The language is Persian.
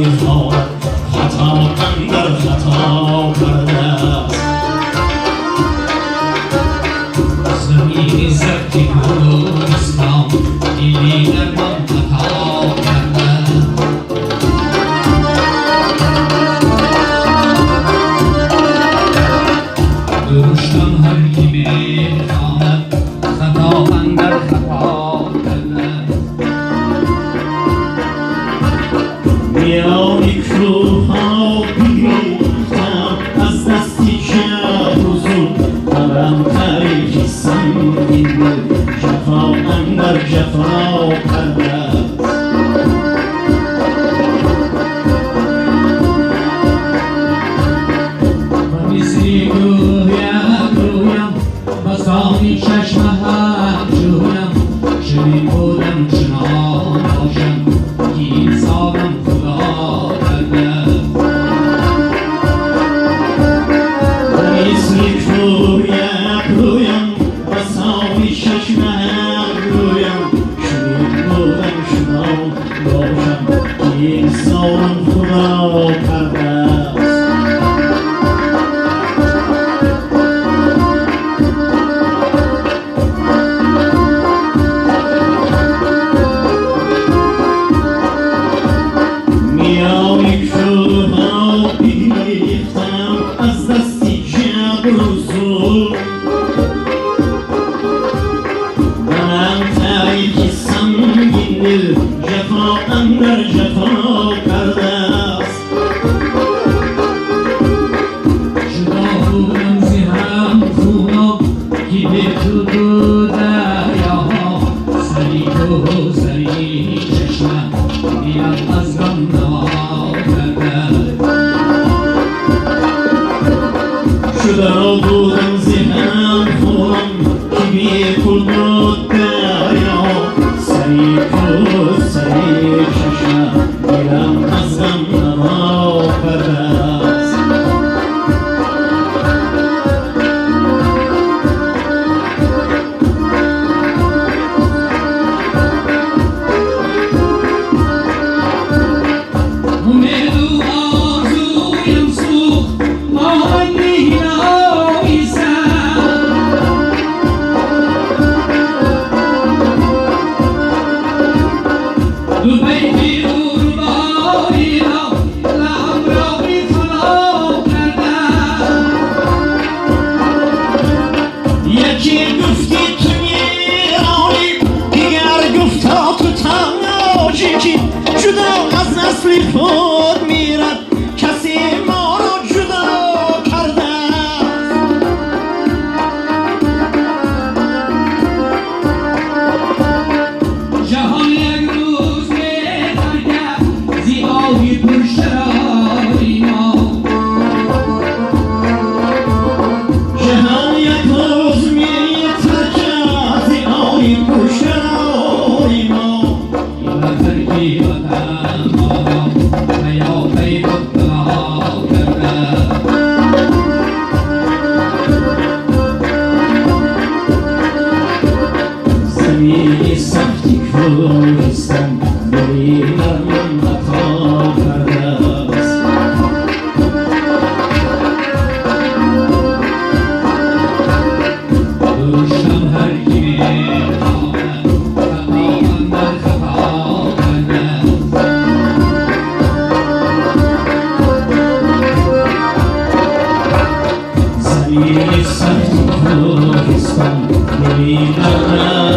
خطا اندر خطا کرده است. زمین زرد گلستان دلی در من خطا کرده. درشتم هر کی میخواند خطا اندر خطا کرده. میانی کوها بیریختم از دستی شب و زود دارم تاریخی سنگین دل جفا اندر جفا کرده. من مثلی گویم بسانی چشم هم جویم چنین بودم چنان باشم که انسانم خدا کرده. مثلی گویم بسانی چشم هم جویم چنین بودم چنان باشم که انسانم خدا کرده. جفا اندر جفا کرده است. جدا بودم زی هم خونا که به تو دو دریاها سری تو سری چشمم دلم از غم نوا کرده. جدا بودم زی هم خونا که به تو دو دریاها سری تو سری چشمم دلم از غم نوا کرده است. امید و آرزویم سوخت آهنگی ناییسم. دو بیتی قربانی را لب را بی فنا کردم. یکی گفتی تو میرانی دیگر گفتا تو تاجیکی. جدا از نسلی خود میرد کسی ما را جدا کرده. جهان یک روز می‌ترکد زیبایی پرشراری ما. جهان یک روز می‌ترکد زیبایی پرشراری ما. یا ترکی وطن ما را حیاتی مبتلا کرده. زمین سختی کوهستان دلی در من خطا کرده است. دوشم هر کی میخواند خطا اندر خطا کرده. زمین سختی کوهستان دلی در من